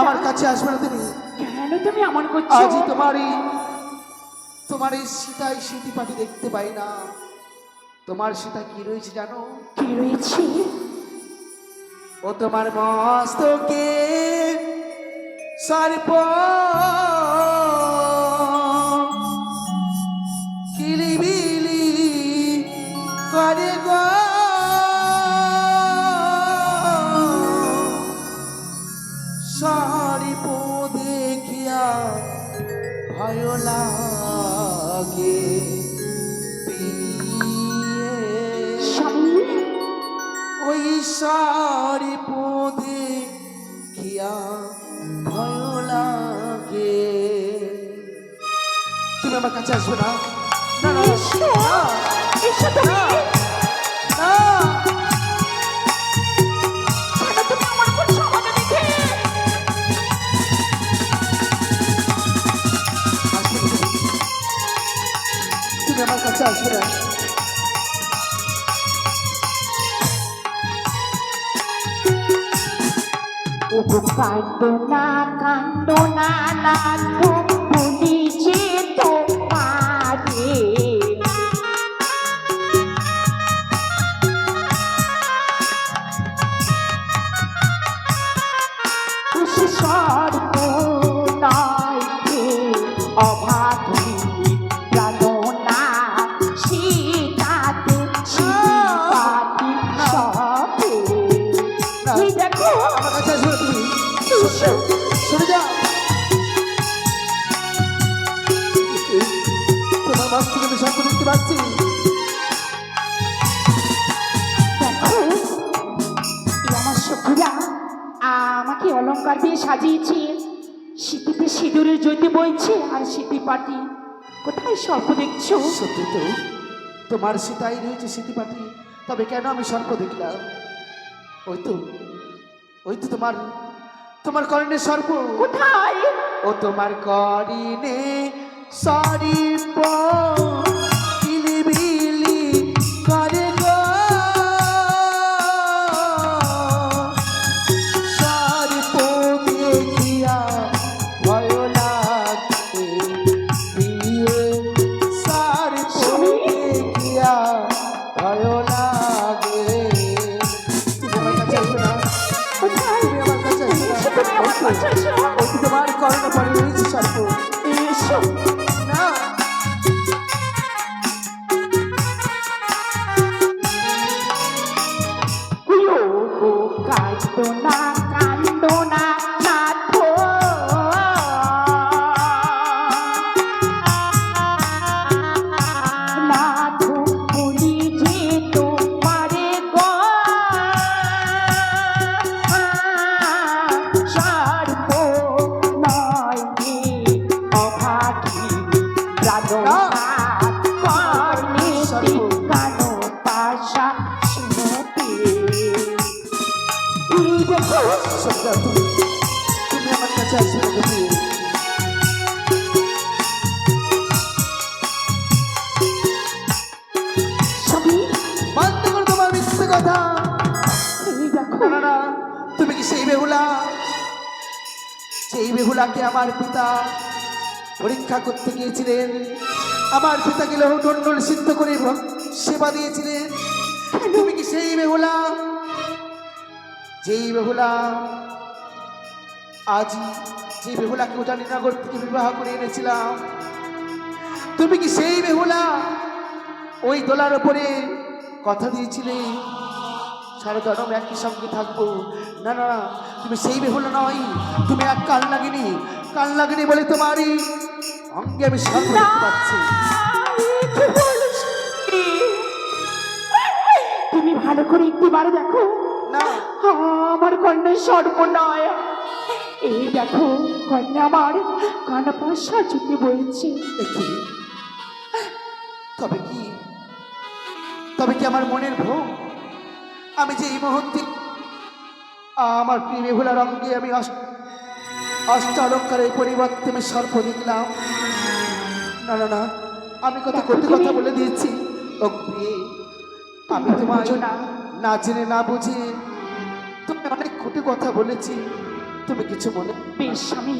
আমার কাছে আসবে না তুমি? কেন তুমি এমন করছো? আজ তোমার এই সীতায় স্মৃতি পাটি দেখতে পাই না। তোমার সীতা কি রয়েছে জানো? কি রয়েছে? ও তোমার মস্তকে সর্প কিলিবিলি করে গো, সর্প দেখিয়া ভয় লাগে স্বামী, ওই সর্প দেখিয়া ভয় লাগে। তুমি আমার কাছে আসবে না? না না এসো, এসো তুমি। না। কেন তুমি এমন করছো আমাকে দেখে? তুমি আমার কাছে আসবে না? ওগো কান্দো না, কান্দো না, লাখো বলি যে তোমারে। খুশি সর্ব নয় হে অভাগী প্রাণনা, সীতাতে সীতাতি সবে। এই দেখো, আমার কাছে আসবে না তুমি? সরে যাও। তোমার মাছ থেকে আমি সর্প দেখতে পাচ্ছি। দেখো, এই আমার সখীরা আমাকে অলংকার দিয়ে সাজিয়েছে। শীতিতে সিঁদুরের জ্যোতি বইছে আর শীতি পাটি। কোথায় সর্প দেখছো? সত্যি তো, তোমার সীতাই রয়েছে স্মৃতি পাটি। তবে কেন আমি সর্প দেখলাম? ওই তো, ওই তো তোমার কর্ণে সর্প। কোথায়? ও তোমার করিনে সর্প কিলিবিলি করে গো, সর্প দেখিয়া ভয় লাগে প্রিয়ে, সর্প দেখিয়া ভয় লাগে। তুমি আমার কাছে আসবে না? কোথায়? তুমি আমার কাছে আসবে না? এসো, তুমি আমার কাছে এসো। ওই তো তোমার কর্ণ পরে রয়েছে সর্প। এসো। না, ওগো কান্দো না, কান্দো না, নাথো। নাথো বলি যে তোমারে গো, সর্প নয় হে অভাগী প্রাণনাথ, কর্ণেতে কানো পাশা শুনতে। এই দেখো, সত্যা তুমি আমার কাছে আসবে না তুমি? স্বামী, বন্ধ করো তোমার মিথ্যে কথা। এই দেখো, না না না, তুমি কি সেই বেহুলা? সেই বেহুলাকে আমার পিতা পরীক্ষা করতে গিয়েছিলেন। আমার পিতাকে লৌহটন্ডল সিদ্ধ করে সেবা দিয়েছিলেন। তুমি কি সেই বেহুলা? যেই বেহুলা আজ যে বেহুলাকে উজানিনগর থেকে বিবাহ করে এনেছিলাম, তুমি কি সেই বেহুলা? ওই দোলার ওপরে কথা দিয়েছিলে সারা জনম একই সঙ্গে থাকবো। না না না, তুমি সেই বেহুলা নয়, তুমি এক কাল লাগিনি বলে তোমারই অঙ্গে আমি সর্ব দেখতে পাচ্ছি। কি বলিস? তুমি ভালো করে একটিবার দেখো, না, আমার কন্যা সর্প নয়। এই দেখো, কন্যা আমার কানা পাশা জুতে বইছে। দেখি তবে কি, তবে কি আমার মনের ভ্রম? আমি যে এই মুহূর্তে আমার প্রিয় বেহুলার অঙ্গে আমি অষ্ট অলঙ্কারের পরিবর্তে আমি সর্প দেখলাম। না না না, আমি কথা বলে দিয়েছি। ও প্রিয়ে, আমি তোমার বুঝো না। না জেনে না বুঝে তুমি অনেক কটু কথা বলেছি। তুমি কিছু মনে বেশ স্বামী